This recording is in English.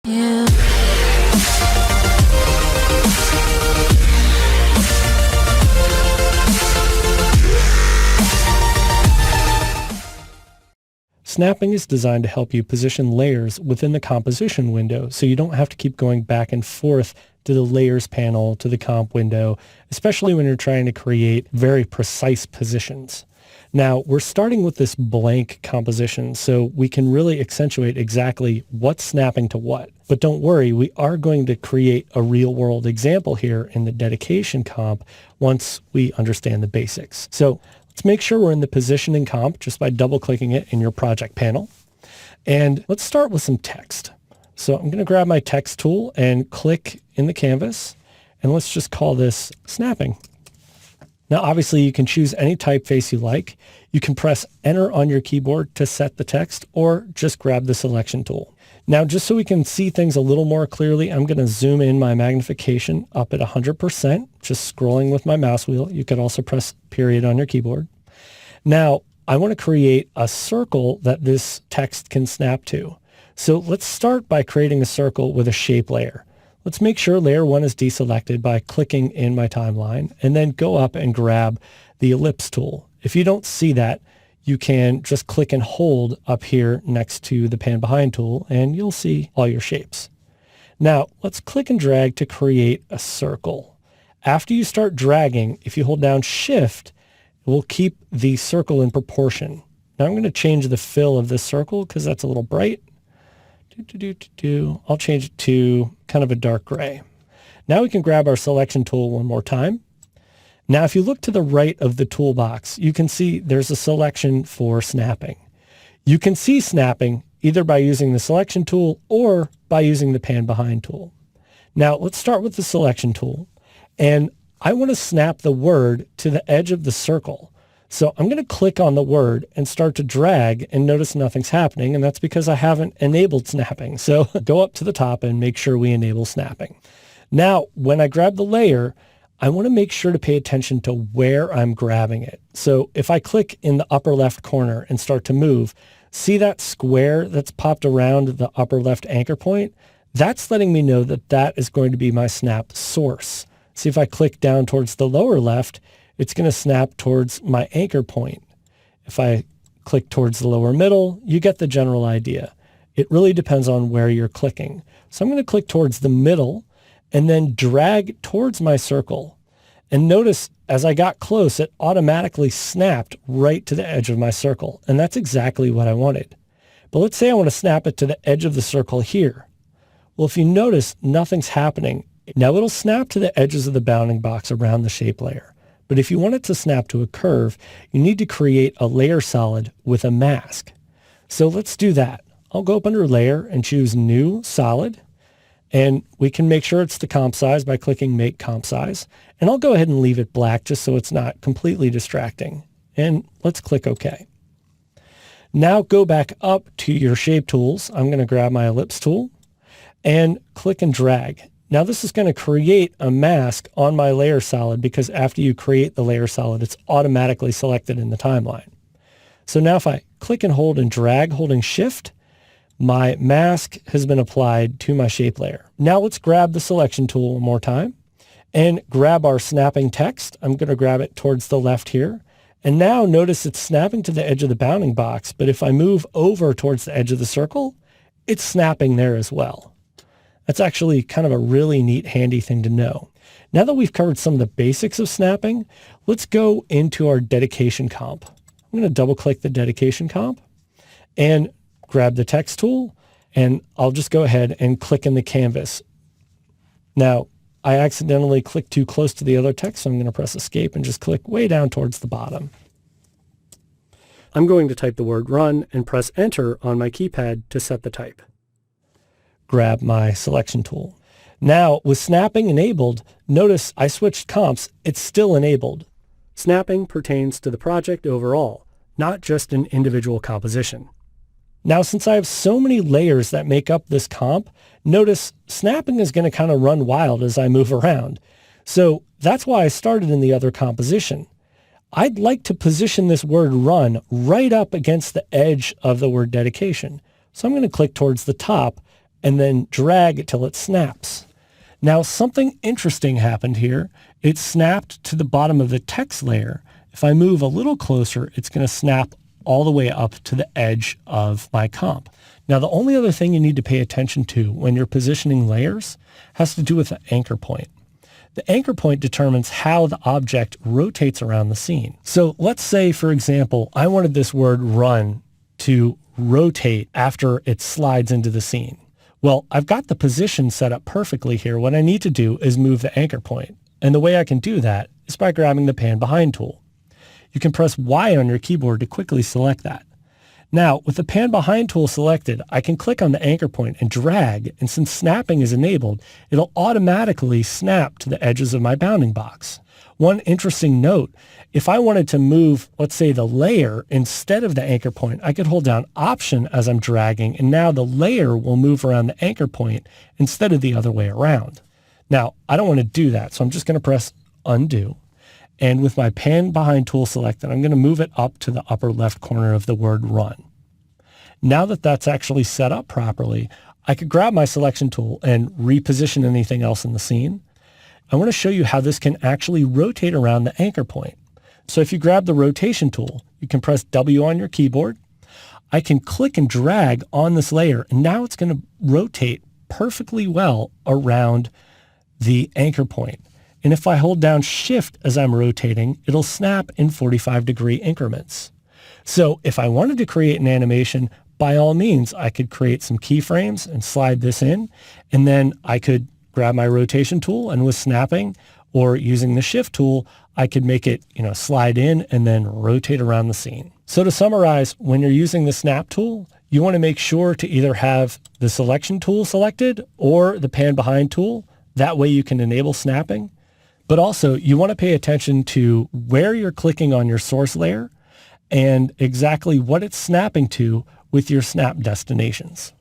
Yeah. Snapping is designed to help you position layers within the composition window so you don't have to keep going back and forth to the layers panel to the comp window, especially when you're trying to create very precise positions. Now, we're starting with this blank composition, so we can really accentuate exactly what's snapping to what. But don't worry, we are going to create a real-world example here in the dedication comp once we understand the basics. So let's make sure we're in the positioning comp just by double-clicking it in your project panel. And let's start with some text. So I'm going to grab my text tool and click in the canvas, and let's just call this snapping. Now, obviously, you can choose any typeface you like. You can press Enter on your keyboard to set the text, or just grab the selection tool. Now, just so we can see things a little more clearly, I'm going to zoom in my magnification up at 100%, just scrolling with my mouse wheel. You could also press period on your keyboard. Now, I want to create a circle that this text can snap to. So let's start by creating a circle with a shape layer. Let's make sure layer 1 is deselected by clicking in my timeline, and then go up and grab the ellipse tool. If you don't see that, you can just click and hold up here next to the pan behind tool, and you'll see all your shapes. Now, let's click and drag to create a circle. After you start dragging, if you hold down Shift, it will keep the circle in proportion. Now I'm going to change the fill of this circle because that's a little bright. I'll change it to kind of a dark gray. Now we can grab our selection tool one more time. Now if you look to the right of the toolbox, you can see there's a selection for snapping. You can see snapping either by using the selection tool or by using the pan behind tool. Now let's start with the selection tool, and I want to snap the word to the edge of the circle. So I'm going to click on the word and start to drag, and notice nothing's happening, and that's because I haven't enabled snapping. So go up to the top and make sure we enable snapping. Now, when I grab the layer, I want to make sure to pay attention to where I'm grabbing it. So if I click in the upper left corner and start to move, see that square that's popped around the upper left anchor point? That's letting me know that that is going to be my snap source. See, if I click down towards the lower left, it's going to snap towards my anchor point. If I click towards the lower middle, you get the general idea. It really depends on where you're clicking. So I'm going to click towards the middle and then drag towards my circle. And notice as I got close, it automatically snapped right to the edge of my circle. And that's exactly what I wanted. But let's say I want to snap it to the edge of the circle here. Well, if you notice, nothing's happening. Now it'll snap to the edges of the bounding box around the shape layer. But if you want it to snap to a curve, you need to create a layer solid with a mask. So let's do that. I'll go up under Layer and choose New Solid. And we can make sure it's the comp size by clicking Make Comp Size. And I'll go ahead and leave it black just so it's not completely distracting. And let's click OK. Now go back up to your shape tools. I'm going to grab my ellipse tool and click and drag. Now this is going to create a mask on my layer solid because after you create the layer solid, it's automatically selected in the timeline. So now if I click and hold and drag holding Shift, my mask has been applied to my shape layer. Now let's grab the selection tool one more time and grab our snapping text. I'm going to grab it towards the left here. And now notice it's snapping to the edge of the bounding box, but if I move over towards the edge of the circle, it's snapping there as well. That's actually kind of a really neat, handy thing to know. Now that we've covered some of the basics of snapping, let's go into our dedication comp. I'm going to double click the dedication comp and grab the text tool, and I'll just go ahead and click in the canvas. Now, I accidentally clicked too close to the other text, so I'm going to press Escape and just click way down towards the bottom. I'm going to type the word run and press Enter on my keypad to set the type. Grab my selection tool. Now, with snapping enabled, notice I switched comps. It's still enabled. Snapping pertains to the project overall, not just an individual composition. Now, since I have so many layers that make up this comp, notice snapping is going to kind of run wild as I move around. So that's why I started in the other composition. I'd like to position this word run right up against the edge of the word dedication. So I'm going to click towards the top and then drag till it snaps. Now something interesting happened here. It snapped to the bottom of the text layer. If I move a little closer, it's going to snap all the way up to the edge of my comp. Now the only other thing you need to pay attention to when you're positioning layers has to do with the anchor point. The anchor point determines how the object rotates around the scene. So let's say, for example, I wanted this word run to rotate after it slides into the scene. Well, I've got the position set up perfectly here. What I need to do is move the anchor point. And the way I can do that is by grabbing the pan behind tool. You can press Y on your keyboard to quickly select that. Now, with the pan behind tool selected, I can click on the anchor point and drag, and since snapping is enabled, it'll automatically snap to the edges of my bounding box. One interesting note, if I wanted to move, let's say, the layer instead of the anchor point, I could hold down Option as I'm dragging, and now the layer will move around the anchor point instead of the other way around. Now, I don't want to do that, so I'm just going to press Undo. And with my pan behind tool selected, I'm going to move it up to the upper left corner of the word run. Now that that's actually set up properly, I could grab my selection tool and reposition anything else in the scene. I want to show you how this can actually rotate around the anchor point. So if you grab the rotation tool, you can press W on your keyboard. I can click and drag on this layer, and now it's going to rotate perfectly well around the anchor point. And if I hold down Shift as I'm rotating, it'll snap in 45-degree increments. So if I wanted to create an animation, by all means, I could create some keyframes and slide this in, and then I could grab my rotation tool and with snapping or using the Shift tool, I could make it, slide in and then rotate around the scene. So to summarize, when you're using the snap tool, you want to make sure to either have the selection tool selected or the pan behind tool. That way you can enable snapping. But also, you want to pay attention to where you're clicking on your source layer and exactly what it's snapping to with your snap destinations.